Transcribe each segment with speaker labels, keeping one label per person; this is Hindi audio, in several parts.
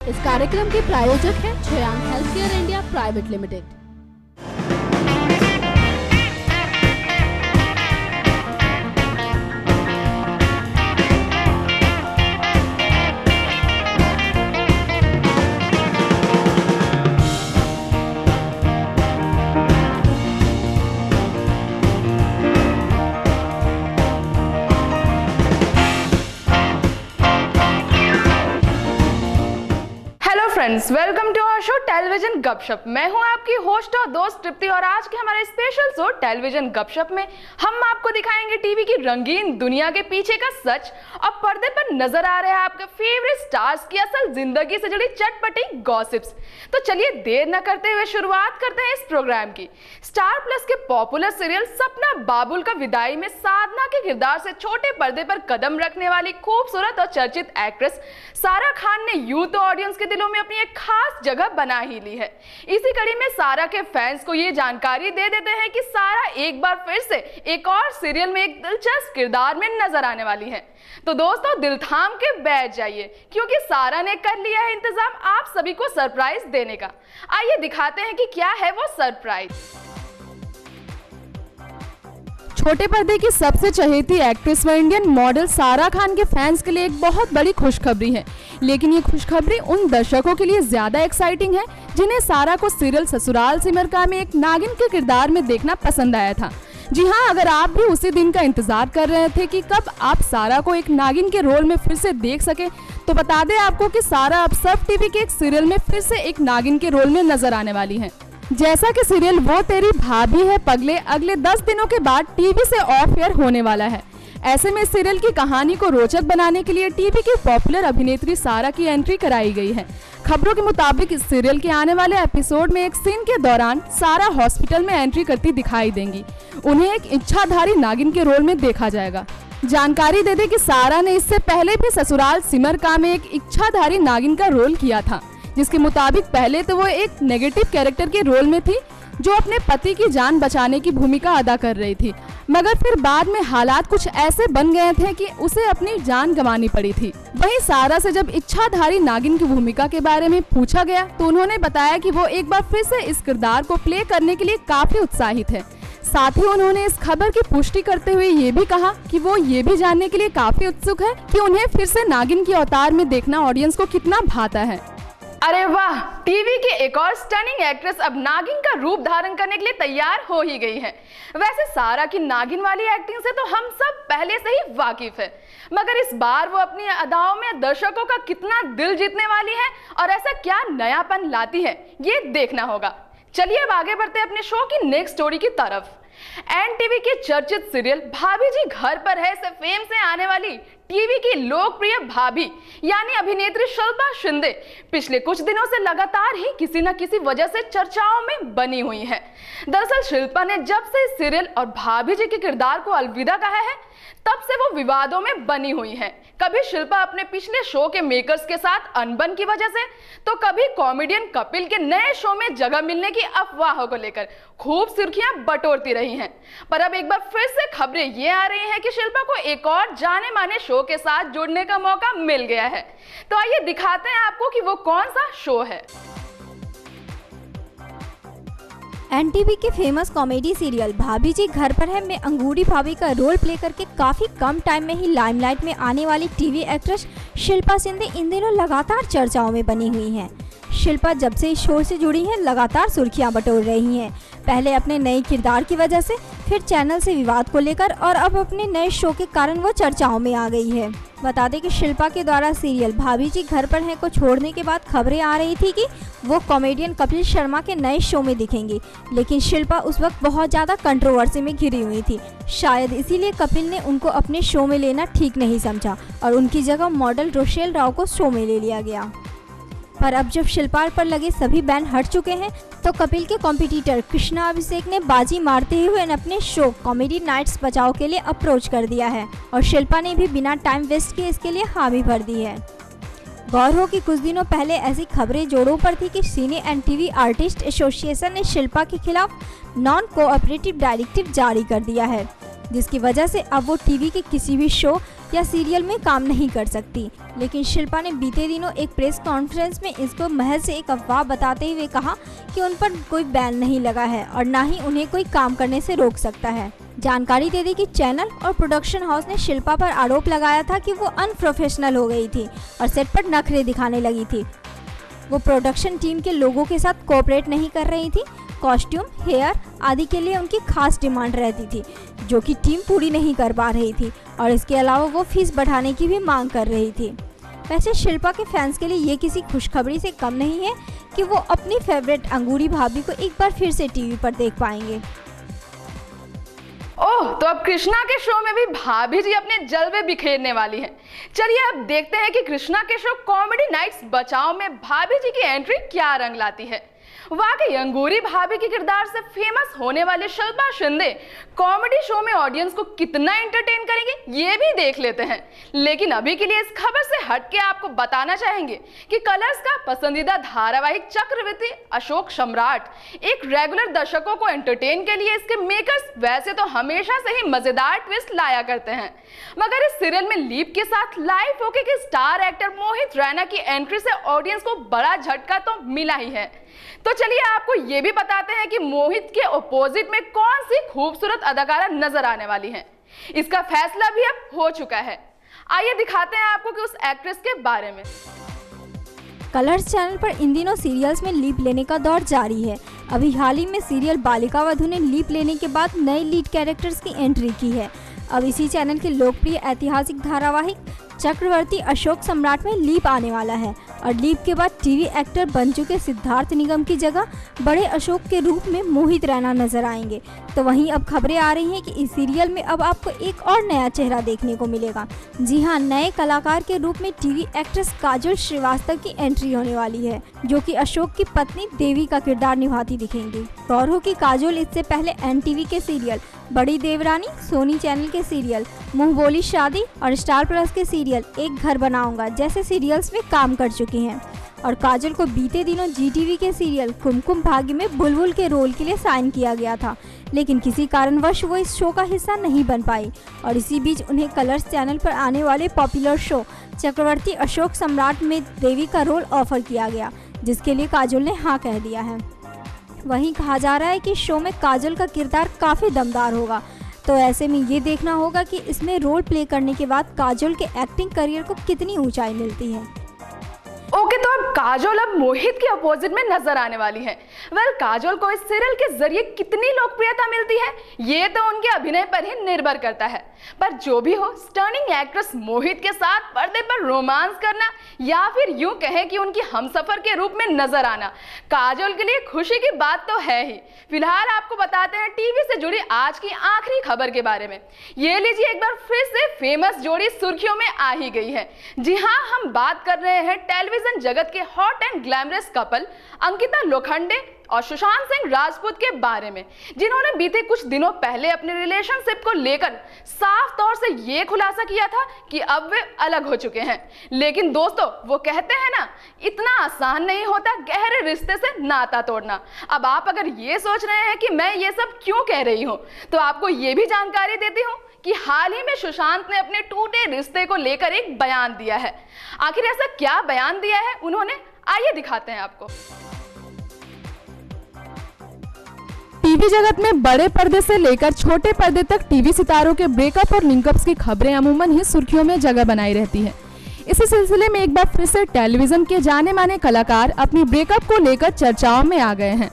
Speaker 1: इस कार्यक्रम के प्रायोजक हैं Shreyang healthcare India private limited.
Speaker 2: Friends, welcome to our show television गपशप। मैं हूं आपकी होस्ट और दोस्त तृप्ति और आज के हमारे स्पेशल शो टेलीविजन गपशप में हम आपको दिखाएंगे टीवी की रंगीन दुनिया के पीछे का सच और पर्दे पर नजर आ रहे हैं आपके फेवरेट स्टार्स की असल जिंदगी से जुड़ी चटपटी गॉसिप्स। तो चलिए देर न करते हुए शुरुआत करते हैं इस प्रोग्राम की। स्टार प्लस के पॉपुलर सीरियल सपना बाबुल का विदाई में साधना के किरदार से छोटे पर्दे पर कदम रखने वाली खूबसूरत और चर्चित एक्ट्रेस सारा खान ने यूथ ऑडियंस के दिलों में अपनी एक खास जगह बना ही ली है। इसी कड़ी में सारा के फैंस को ये जानकारी दे देते हैं कि सारा एक बार फिर से एक और सीरियल में एक दिलचस्प किरदार में नजर आने वाली है। तो दोस्तों दिल थाम के बैठ जाइए क्योंकि सारा ने कर लिया है इंतजाम आप सभी को सरप्राइज देने का। आइए दिखाते हैं कि क्या है वो सरप्राइज।
Speaker 1: छोटे पर्दे की सबसे चहेती एक्ट्रेस व इंडियन मॉडल सारा खान के फैंस के लिए एक बहुत बड़ी खुशखबरी है, लेकिन ये खुशखबरी उन दर्शकों के लिए ज्यादा एक्साइटिंग है जिन्हें सारा को सीरियल ससुराल सिमर का में एक नागिन के किरदार में देखना पसंद आया था। जी हाँ, अगर आप भी उसी दिन का इंतजार कर रहे थे कि कब आप सारा को एक नागिन के रोल में फिर से देख सके, तो बता दें आपको कि सारा अब सब टीवी के एक सीरियल में फिर से एक नागिन के रोल में नजर आने वाली है। जैसा कि सीरियल वो तेरी भाभी है पगले अगले 10 दिनों के बाद टीवी से ऑफ एयर होने वाला है। ऐसे में सीरियल की कहानी को रोचक बनाने के लिए टीवी की पॉपुलर अभिनेत्री सारा की एंट्री कराई गई है। खबरों के मुताबिक इस सीरियल के आने वाले एपिसोड में एक सीन के दौरान सारा हॉस्पिटल में एंट्री करती दिखाई देंगी। उन्हें एक इच्छाधारी नागिन के रोल में देखा जाएगा। जानकारी दे दें कि सारा ने इससे पहले भी ससुराल सिमर का में एक इच्छाधारी नागिन का रोल किया था, जिसके मुताबिक पहले तो वो एक नेगेटिव कैरेक्टर के रोल में थी जो अपने पति की जान बचाने की भूमिका अदा कर रही थी, मगर फिर बाद में हालात कुछ ऐसे बन गए थे कि उसे अपनी जान गंवानी पड़ी थी। वहीं सारा से जब इच्छाधारी नागिन की भूमिका के बारे में पूछा गया तो उन्होंने बताया कि वो एक बार फिर से इस किरदार को प्ले करने के लिए काफी उत्साहित है। साथ ही उन्होंने इस खबर की पुष्टि करते हुए ये भी कहा कि वो ये भी जानने के लिए काफी उत्सुक है कि उन्हें फिर से नागिन के अवतार में देखना ऑडियंस को कितना भाता है।
Speaker 2: अरे वाह, टीवी की एक और स्टनिंग एक्ट्रेस अब नागिन का रूप धारण करने के लिए तैयार हो ही गई है। वैसे सारा की नागिन वाली एक्टिंग से तो हम सब पहले से ही वाकिफ है, मगर इस बार वो अपनी अदाओं में दर्शकों का कितना दिल जीतने वाली है और ऐसा क्या नयापन लाती है ये देखना होगा। चलिए अब आगे बढ़ते हैं अपने शो की नेक्स्ट स्टोरी की तरफ। एनटीवी के चर्चित सीरियल भाभी जी घर पर है से फेम से आने वाली टीवी की लोकप्रिय भाभी यानी अभिनेत्री शिल्पा शिंदे पिछले कुछ दिनों से लगातार ही किसी न किसी वजह से चर्चाओं में बनी हुई है। दरअसल शिल्पा ने जब से इस सीरियल और भाभी जी के किरदार को अलविदा कहा है तब से वो विवादों में बनी हुई है। कभी शिल्पा अपने पिछले शो के मेकर्स के साथ अनबन की वजह से, तो कभी कॉमेडियन कपिल के नए शो में जगह मिलने की अफवाहों को लेकर खूब सुर्खियां बटोरती रही हैं। पर अब एक बार फिर से खबरें ये आ रही हैं कि शिल्पा को एक और जाने माने शो के साथ जुड़ने का मौका मिल गया है। तो आइए दिखाते हैं आपको कि वो कौन सा शो है।
Speaker 3: एनटीवी के फेमस कॉमेडी सीरियल भाभी जी घर पर है में अंगूरी भाभी का रोल प्ले करके काफी कम टाइम में ही लाइमलाइट में आने वाली टीवी एक्ट्रेस शिल्पा शिंदे इन दिनों लगातार चर्चाओं में बनी हुई हैं। शिल्पा जब से इस शो से जुड़ी हैं लगातार सुर्खियां बटोर रही हैं, पहले अपने नए किरदार की वजह से, फिर चैनल से विवाद को लेकर और अब अपने नए शो के कारण वो चर्चाओं में आ गई है। बता दें कि शिल्पा के द्वारा सीरियल भाभी जी घर पर हैं को छोड़ने के बाद खबरें आ रही थी कि वो कॉमेडियन कपिल शर्मा के नए शो में दिखेंगी, लेकिन शिल्पा उस वक्त बहुत ज़्यादा कंट्रोवर्सी में घिरी हुई थी। शायद इसीलिए कपिल ने उनको अपने शो में लेना ठीक नहीं समझा और उनकी जगह मॉडल रोशेल राव को शो में ले लिया गया। पर अब जब शिल्पा पर लगे सभी बैन हट चुके हैं तो कपिल के कॉम्पिटिटर कृष्णा अभिषेक ने बाजी मारते हुए अपने शो कॉमेडी नाइट्स बचाओ के लिए अप्रोच कर दिया है और शिल्पा ने भी बिना टाइम वेस्ट किए इसके लिए हामी भर दी है। गौर हो कि कुछ दिनों पहले ऐसी खबरें जोरों पर थी कि सिने एंड टीवी आर्टिस्ट एसोसिएशन ने शिल्पा के खिलाफ नॉन कोऑपरेटिव डायरेक्टिव जारी कर दिया है। जिसकी वजह से अब वो टीवी के किसी भी शो या सीरियल में काम नहीं कर सकती। लेकिन शिल्पा ने बीते दिनों एक प्रेस कॉन्फ्रेंस में इसको महज से एक अफवाह बताते हुए कहा कि उन पर कोई बैन नहीं लगा है और ना ही उन्हें कोई काम करने से रोक सकता है। जानकारी दे दी कि चैनल और प्रोडक्शन हाउस ने शिल्पा पर आरोप लगाया था कि वो अनप्रोफेशनल हो गई थी और सेट पर नखरे दिखाने लगी थी। वो प्रोडक्शन टीम के लोगों के साथ कोऑपरेट नहीं कर रही थी। कॉस्ट्यूम, हेयर आदि के लिए उनकी खास डिमांड रहती थी जो कि टीम पूरी नहीं कर पा रही थी और इसके अलावा वो फीस बढ़ाने की भी मांग कर रही थी। वैसे शिल्पा के फैंस के लिए ये किसी खुशखबरी से कम नहीं है कि वो अपनी फेवरेट अंगूरी भाभी को एक बार फिर से टीवी पर देख पाएंगे।
Speaker 2: ओह, तो अब कृष्णा के शो में भी भाभी जी अपने जलवे बिखेरने वाली हैं। चलिए अब देखते हैं कि कृष्णा के शो कॉमेडी नाइट्स बचाओ में भाभी जी की एंट्री क्या रंग लाती है। वाकई अंगूरी भाभी के किरदार से फेमस होने वाले शिल्पा शिंदे कॉमेडी शो में ऑडियंस को कितना एंटरटेन करेंगे ये भी देख लेते हैं। लेकिन अभी के लिए इस खबर से हटके आपको बताना चाहेंगे कि कलर्स का पसंदीदा धारावाहिक चक्रवर्ती अशोक सम्राट एक रेगुलर दर्शकों को एंटरटेन के लिए इसके मेकर्स वैसे तो हमेशा से ही मजेदार ट्विस्ट लाया करते हैं, मगर इस सीरियल में लीप के साथ लाइफ ओके के स्टार एक्टर मोहित रैना की एंट्री से ऑडियंस को बड़ा झटका तो मिला ही है। तो चलिए आपको ये भी बताते हैं कि मोहित के अपोजिट में कौन सी खूबसूरत अदाकारा नजर आने वाली हैं। इसका फैसला भी अब हो चुका है। आइए दिखाते हैं आपको कि उस एक्ट्रेस के बारे में।
Speaker 3: कलर्स चैनल पर इन दिनों सीरियल्स में लीप लेने का दौर जारी है। अभी हाल ही में सीरियल बालिका वधू ने लीप लेने के बाद नए लीड कैरेक्टर्स की एंट्री की है। अब इसी चैनल के लोकप्रिय ऐतिहासिक धारावाहिक चक्रवर्ती अशोक सम्राट में लीप आने वाला है और लीप के बाद टीवी एक्टर बन चुके सिद्धार्थ निगम की जगह बड़े अशोक के रूप में मोहित रैना नजर आएंगे। तो वहीं अब खबरें आ रही हैं कि इस सीरियल में अब आपको एक और नया चेहरा देखने को मिलेगा। जी हां, नए कलाकार के रूप में टीवी एक्ट्रेस काजोल श्रीवास्तव की एंट्री होने वाली है, जो कि अशोक की पत्नी देवी का किरदार निभाती दिखेंगी। गौर हो कि काजोल इससे पहले एनटीवी के सीरियल बड़ी देवरानी, सोनी चैनल के सीरियल मुंह बोली शादी और स्टार प्लस के सीरियल एक घर बनाऊंगा जैसे सीरियल्स में काम कर चुकी हैं और काजोल को बीते दिनों जीटीवी के सीरियल कुमकुम भाग्य में बुलबुल के रोल के लिए साइन किया गया था, लेकिन किसी कारणवश वो इस शो का हिस्सा नहीं बन पाई और इसी बीच उन्हें कलर्स चैनल पर आने वाले पॉपुलर शो चक्रवर्ती अशोक सम्राट में देवी का रोल ऑफर किया गया, जिसके लिए काजोल ने हाँ कह दिया है। वहीं कहा जा रहा है कि शो में काजोल का किरदार काफ़ी दमदार होगा, तो ऐसे में ये देखना होगा कि इसमें रोल प्ले करने के बाद काजोल के एक्टिंग करियर को कितनी ऊंचाई मिलती है।
Speaker 2: ओके, तो अब काजोल अब मोहित के अपोजिट में नजर आने वाली है। वेल, काजोल को इस सीरियल के जरिए कितनी लोकप्रियता मिलती है ये तो उनके अभिनय पर ही निर्भर करता है, पर जो भी हो स्टर्निंग एक्ट्रेस मोहित के साथ पर्दे पर रोमांस करना या फिर यूं कहें कि उनकी हमसफर के रूप में नजर आना काजोल के लिए खुशी की बात तो है ही। फिलहाल आपको बताते हैं टीवी से जुड़ी आज की आखिरी खबर के बारे में। ये लीजिए, एक बार फिर से फेमस जोड़ी सुर्खियों में आ ही गई है। जी हाँ, हम बात कर रहे हैं टेलीविजन जगत के hot and glamorous couple Ankita Lokhande और सुशांत सिंह राजपूत के बारे में, जिन्होंने बीते कुछ दिनों पहले अपने रिलेशनशिप को लेकर साफ तौर से ये खुलासा किया था कि अब वे अलग हो चुके हैं। लेकिन दोस्तों, वो कहते हैं ना, इतना आसान नहीं होता गहरे रिश्ते से नाता तोड़ना। अब आप अगर ये सोच रहे हैं कि मैं ये सब क्यों कह रही हूँ, तो आपको ये भी जानकारी देती हूँ कि हाल ही में सुशांत ने अपने टूटे रिश्ते को लेकर एक बयान दिया है। आखिर ऐसा क्या बयान दिया है उन्होंने, आइए दिखाते हैं आपको।
Speaker 1: टीवी जगत में बड़े पर्दे से लेकर छोटे पर्दे तक टीवी सितारों के ब्रेकअप और लिंकअप्स की खबरें अमूमन ही सुर्खियों में जगह बनाई रहती है। इसी सिलसिले में एक बार फिर से टेलीविजन के जाने माने कलाकार अपनी ब्रेकअप को लेकर चर्चाओं में आ गए हैं।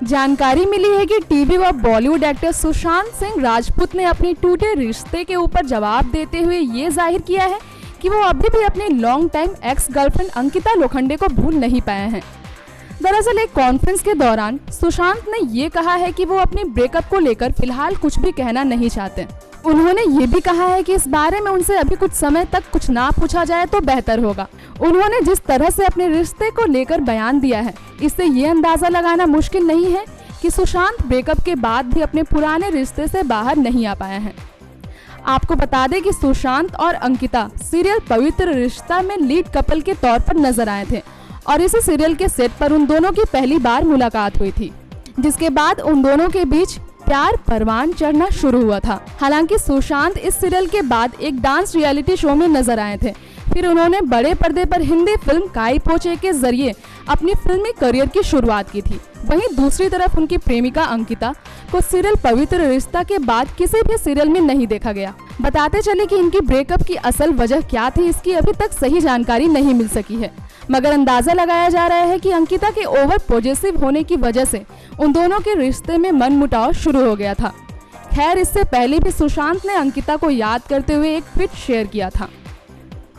Speaker 1: जानकारी मिली है कि टीवी व बॉलीवुड एक्टर सुशांत सिंह राजपूत ने अपनी टूटे रिश्ते के ऊपर जवाब देते हुए ये जाहिर किया है कि वो अभी भी अपनी long time ex girlfriend Ankita Lokhande को भूल नहीं पाए हैं। दरअसल एक कॉन्फ्रेंस के दौरान सुशांत ने ये कहा है कि वो अपनी ब्रेकअप को लेकर फिलहाल कुछ भी कहना नहीं चाहते। उन्होंने ये भी कहा है कि इस बारे में उनसे अभी कुछ समय तक कुछ ना पूछा जाए तो बेहतर होगा। उन्होंने जिस तरह से अपने रिश्ते को लेकर बयान दिया है, इससे ये अंदाजा लगाना मुश्किल नहीं है कि सुशांत ब्रेकअप के बाद भी अपने पुराने रिश्ते से बाहर नहीं आ पाए हैं। आपको बता दें कि सुशांत और अंकिता सीरियल पवित्र रिश्ता में लीड कपल के तौर पर नजर आए थे और इसी सीरियल के सेट पर उन दोनों की पहली बार मुलाकात हुई थी, जिसके बाद उन दोनों के बीच प्यार परवान चढ़ना शुरू हुआ था। हालांकि सुशांत इस सीरियल के बाद एक डांस रियलिटी शो में नजर आए थे। फिर उन्होंने बड़े पर्दे पर हिंदी फिल्म काई पो चे के जरिए अपनी फिल्मी करियर की शुरुआत की थी। वहीं दूसरी तरफ उनकी प्रेमिका अंकिता को सीरियल पवित्र रिश्ता के बाद किसी भी सीरियल में नहीं देखा गया। बताते चले कि इनकी ब्रेकअप की असल वजह क्या थी, इसकी अभी तक सही जानकारी नहीं मिल सकी है, मगर अंदाजा लगाया जा रहा है कि अंकिता के ओवर पॉजिटिव होने की वजह से उन दोनों के रिश्ते में मनमुटाव शुरू हो गया था। खैर, इससे पहले भी सुशांत ने अंकिता को याद करते हुए एक ट्वीट शेयर किया था।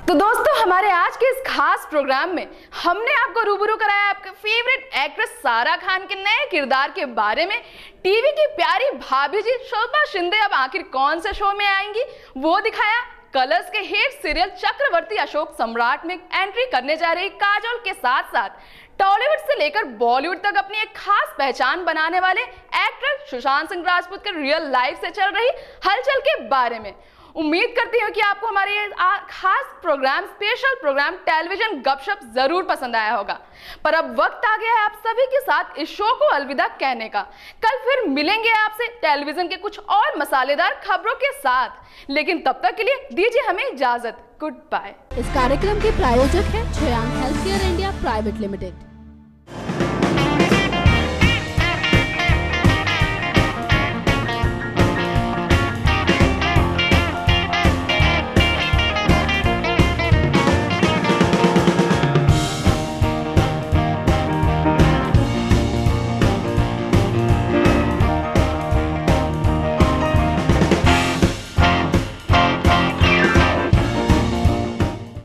Speaker 2: तो दोस्तों, हमारे आज के इस खास प्रोग्राम में हमने आपको रूबरू कराया आपके फेवरेट एक्ट्रेस सारा खान के नए किरदार के बारे में। टीवी की प्यारी भाभी जी शिल्पा शिंदे अब आखिर कौन से शो में आएंगी वो दिखाया। कलर्स के हिट सीरियल चक्रवर्ती अशोक सम्राट में एंट्री करने जा रही काजोल के साथ साथ टॉलीवुड से लेकर बॉलीवुड तक अपनी एक खास पहचान बनाने वाले एक्टर सुशांत सिंह राजपूत के रियल लाइफ से चल रही हलचल के बारे में। उम्मीद करती हूँ कि आपको हमारे ये खास प्रोग्राम, स्पेशल प्रोग्राम टेलीविजन गपशप जरूर पसंद आया होगा। पर अब वक्त आ गया है आप सभी के साथ इस शो को अलविदा कहने का। कल फिर मिलेंगे आपसे टेलीविजन के कुछ और मसालेदार खबरों के साथ, लेकिन तब तक के लिए दीजिए हमें इजाजत। Good bye.
Speaker 4: इस कार्यक्रम के प्रायोजक हैं Shreyang health care India private limited.